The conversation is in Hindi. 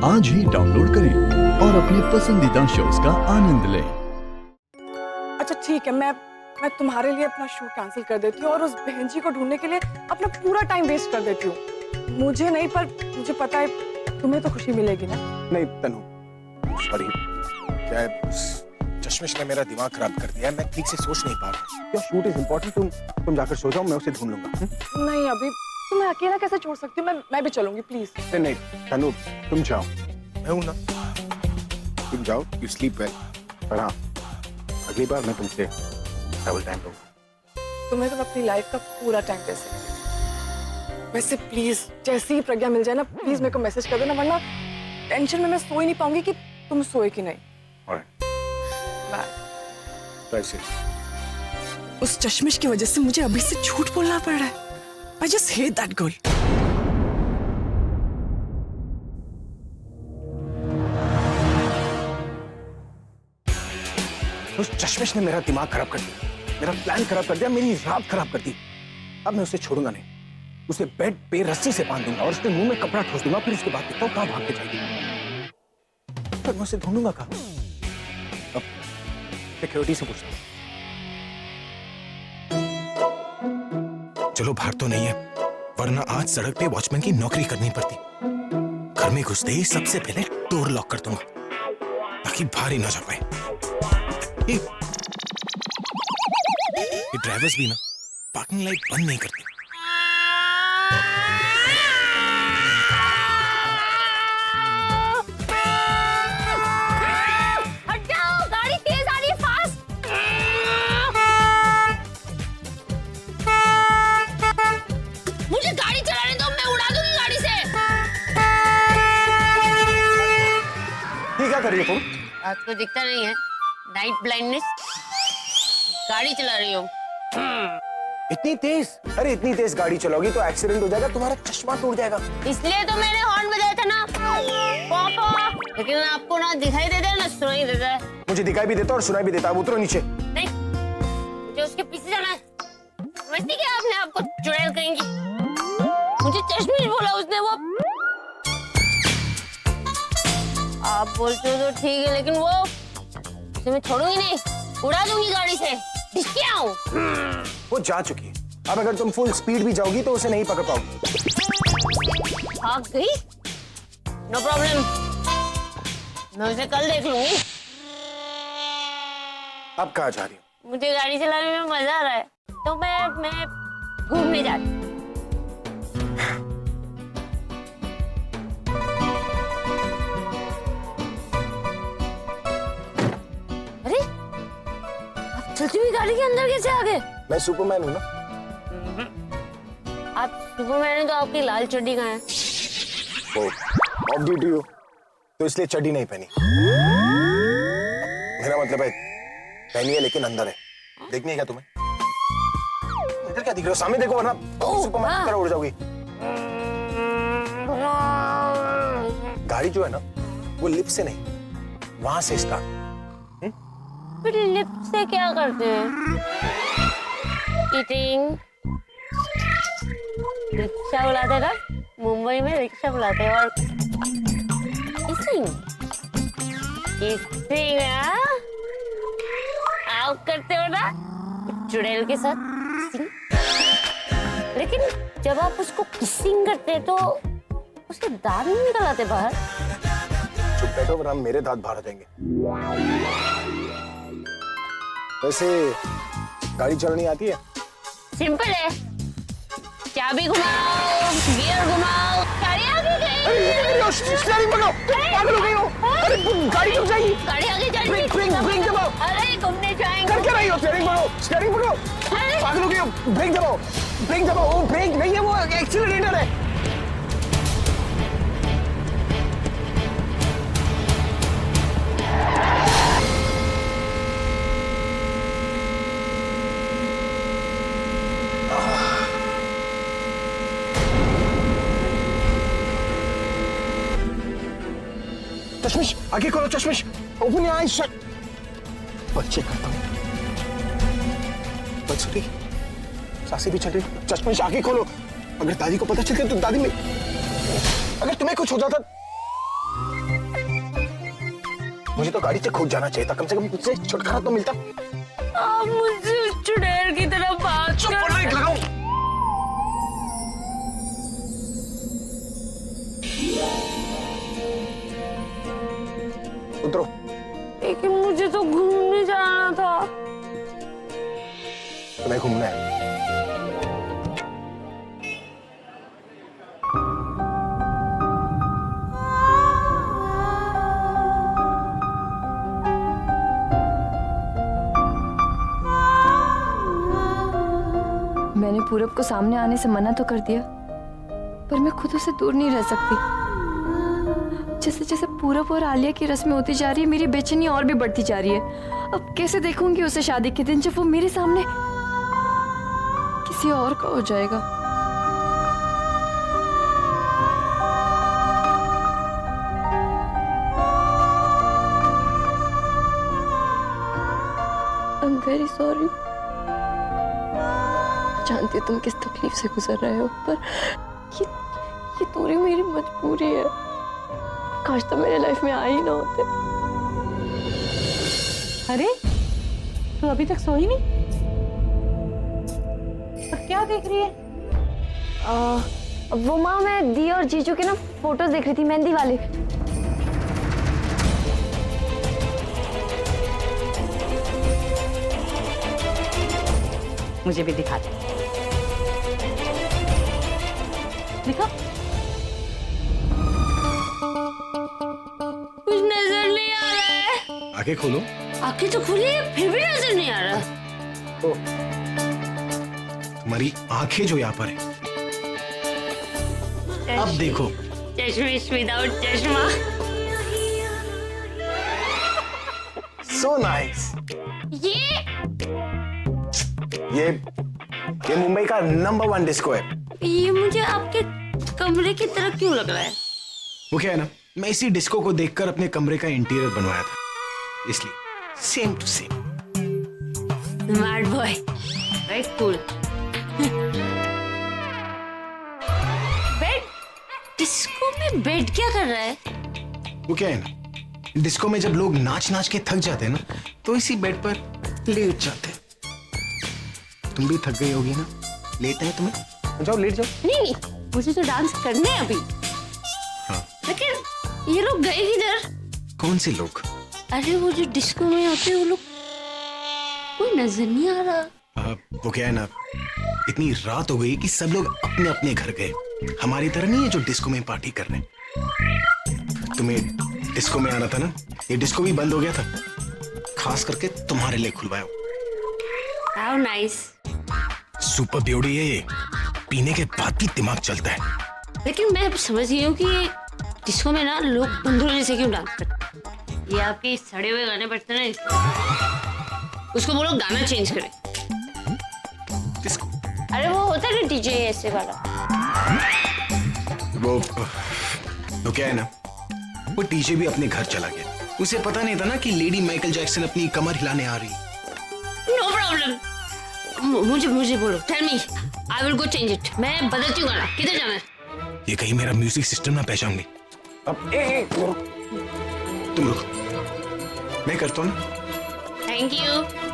आज ही डाउनलोड करें और अपने पसंदीदा शोज का आनंद लें। अच्छा ठीक है, मैं तुम्हारे लिए अपना शो कैंसिल कर देती हूँ और उस बहन जी को ढूंढने के लिए अपना पूरा टाइम वेस्ट कर देती हूँ। मुझे नहीं, पर मुझे पता है तुम्हें तो खुशी मिलेगी ना। नहीं तनु, सॉरी, क्या चश्मिश ने मेरा दिमाग खराब कर दिया है। मैं ठीक से सोच नहीं पा रहा। Your shoot is important. तुम जाकर सो जाओ, मैं उसे ढूंढ लूंगा। नहीं अभी तुम्हें अकेला कैसे छोड़ सकती हूँ। मैं भी चलूंगी प्लीज। नहीं तनु, तुम जाओ, मैं हूं ना। तुम जाओ, यू स्लीप वेल। पर हाँ, अगली बार मैं तुमसे डबल टाइम दूंगा। तुम्हें तो अपनी लाइफ का पूरा टाइम दे सकती। वैसे प्लीज जैसे ही प्रज्ञा मिल जाए ना, प्लीज मेरे को मैसेज कर देना, वरना टेंशन में मैं सो ही नहीं पाऊंगी कि तुम सोए कि नहीं। कैसे? उस चश्मिश की वजह से मुझे अभी से झूठ बोलना पड़ रहा है। I just hate that girl. उस चश्मिश ने मेरा दिमाग खराब कर दिया, मेरा प्लान खराब कर दिया, मेरी रात खराब कर दी। अब मैं उसे छोड़ूंगा नहीं। उसे बेड पे रस्सी से बांध दूंगा और उसके मुंह में कपड़ा ठोस दूंगा। फिर उसके बाद देखता हूँ कहाँ भाग के जाएगी। फिर मैं उसे ढूंढूंगा कहाँ। अब सिक्योरिटी से पूछता हूँ। चलो बाहर तो नहीं है, वरना आज सड़क पे वॉचमैन की नौकरी करनी पड़ती। घर में घुसते ही सबसे पहले डोर लॉक कर दूंगा ताकि बाहर ही ना जा पाए। ये ड्राइवर्स भी ना पार्किंग लाइट बंद नहीं करते। क्या कर रही हो तुम? रात को दिखता नहीं है, नाइट ब्लाइंडनेस। गाड़ी चला रही हो। इतनी तेज? अरे इतनी तेज गाड़ी चलाओगी तो एक्सीडेंट हो जाएगा, तुम्हारा चश्मा टूट जाएगा। इसलिए तो मैंने हॉर्न बजाया था ना पापा। लेकिन आपको ना दिखाई देता है ना सुनाई देता है। मुझे दिखाई भी देता और सुनाई भी देता है। उतरो नीचे। नहीं, मुझे उसके पीछे जाना है। समझती क्या आपने आपको चुड़ैल कहेंगी। मुझे चश्मिश बोला उसने। वो आप बोलते हो तो ठीक है, लेकिन वो उसे मैं छोड़ूंगी नहीं, उड़ा दूंगी गाड़ी से। क्या हूँ? वो जा चुकी है। अब अगर तुम फुल स्पीड भी जाओगी तो उसे नहीं पकड़ पाओगी। भाग गई? नो प्रॉब्लम, मैं उसे कल देख लूंगी। अब कहाँ जा रही हो? मुझे गाड़ी चलाने में मजा आ रहा है, तो मैं घूमने जाती। चलती हुई गाड़ी के अंदर कैसे आ गए? मैं सुपरमैन हूँ ना। आप सुपरमैन हैं तो आपकी लाल चड्डी कहाँ है? ऑफ ड्यूटी हो तो इसलिए चड्डी नहीं पहनी। मेरा मतलब है पहनी है लेकिन अंदर है। देखनी है क्या तुम्हें? इधर क्या दिख रहे हो? सामने देखो, वरना सुपरमैन की तरह उड़ जाओगी। गाड़ी जो है ना, वो लिफ्ट से नहीं, वहां से स्टार्ट। फिर लिफ्ट से क्या करते हैं? ईटिंग। रिक्शा बुलाते ना, मुंबई में रिक्शा बुलाते हैं। और किसिंग आप करते हो ना चुड़ैल के साथ किसिंग। लेकिन जब आप उसको किसिंग करते हैं तो उसके दांत नहीं निकल आते बाहर। चुप बैठो वरना मेरे दांत बाहर आ जाएंगे। वैसे गाड़ी चलानी आती है? सिंपल है, चाबी घुमाओ, गियर घुमाओ, गाड़ी आगे गई। स्टीयरिंग पकड़ो, पागल हो गई हो। अरे गाड़ी रुक जाएगी। गाड़ी आगे जाएगी। ब्रेक दबाओ। अरे घूमने जाएंगे। कर क्या रही हो? स्टीयरिंग पकड़ो। पागल हो गई हो। ब्रेक दबाओ। वो ब्रेक नहीं है, वो एक्सीलरेटर है। चश्मिश आगे खोलो। चश्मिश ओपन योर आईज। शट। बच्चे करता हूँ। बच रही, सांसें भी चल रही। चश्मिश आगे खोलो। अगर दादी को पता चल गया तो दादी में, अगर तुम्हें कुछ हो जाता मुझे तो गाड़ी से खुद जाना चाहिए था, कम से कम मुझसे छुटकारा तो मिलता। आप मुझसे उस चुड़ैल की तरह बात चुप कर पड़ रहा लगाओ। उतरो। लेकिन मुझे तो घूमने जाना था। तुम्हें घूमना है? मैंने पूरब को सामने आने से मना तो कर दिया, पर मैं खुद उसे दूर नहीं रह सकती। जैसे जैसे पूरब और आलिया की रस्में होती जा रही है, मेरी बेचैनी और भी बढ़ती जा रही है। अब कैसे देखूंगी उसे शादी के दिन, जब वो मेरे सामने किसी और का हो जाएगा। I am very sorry. जानती हूँ तुम किस तकलीफ से गुजर रहे हो, पर ये दूरी मेरी मजबूरी है। काश तो मेरे लाइफ में आए ही ना होते। अरे तू अभी तक सोई नहीं? और क्या देख रही है? वो माँ, मैं दी और जीजू के ना फोटोज देख रही थी, मेहंदी वाले। मुझे भी दिखा दे। दिखा। कुछ नजर नहीं आ रहा है। आंखें खोलो। आंखें तो खुली है, फिर भी नजर नहीं आ रहा। ओ, तुम्हारी आंखें जो यहाँ पर है, अब देखो। चश्मिश विदाउट चश्मा। So nice. ये मुंबई का नंबर 1 डिस्को है। ये मुझे आपके कमरे की तरह क्यों लग रहा है? वो क्या है ना, मैं इसी डिस्को को देखकर अपने कमरे का इंटीरियर बनवाया था, इसलिए same to same. Smart boy, very cool. Bed? Disco में बेड क्या कर रहा है? वो क्या है ना, डिस्को में जब लोग नाच नाच के थक जाते हैं ना, तो इसी बेड पर लेट जाते हैं। तुम भी थक गई होगी ना, लेट है तुम्हें? जाओ लेट जाओ। नहीं, मुझे तो डांस करने हैं अभी। हाँ। लेकिन ये लोग गए किधर? कौन से लोग? अरे वो जो डिस्को में होते हैं वो लोग, कोई नजर नहीं आ रहा। वो क्या है ना, इतनी रात हो गई कि सब लोग अपने अपने घर गए। हमारी तरह नहीं है जो डिस्को में पार्टी कर रहे हैं। तुम्हें डिस्को में आना था ना, ये डिस्को भी बंद हो गया था, खास करके तुम्हारे लिए खुलवाया। How nice. सुपर ब्यूटी है ये, पीने के बाद भी दिमाग चलता है। लेकिन मैं समझ गई हूँ कि डिस्को में ना लोग बंदरों जैसे क्यों डांस करते हैं। ये आपके सड़े हुए गाने बजते हैं ना, इसलिए। उसको बोलो गाना चेंज करे। डिस्को? अरे वो होता है ना डीजे ऐसे वाला। वो क्या है ना, वो डीजे भी अपने घर चला गया। उसे पता नहीं था ना कि लेडी माइकल जैक्सन अपनी कमर हिलाने आ रही। No problem. मुझे बोलो, tell me, I will go change it. मैं बदलती हूँ गाना। किधर जाना है? ये कहीं मेरा म्यूजिक सिस्टम ना पहचान ली। अब तुम रुको, मैं करता हूँ ना। Thank you.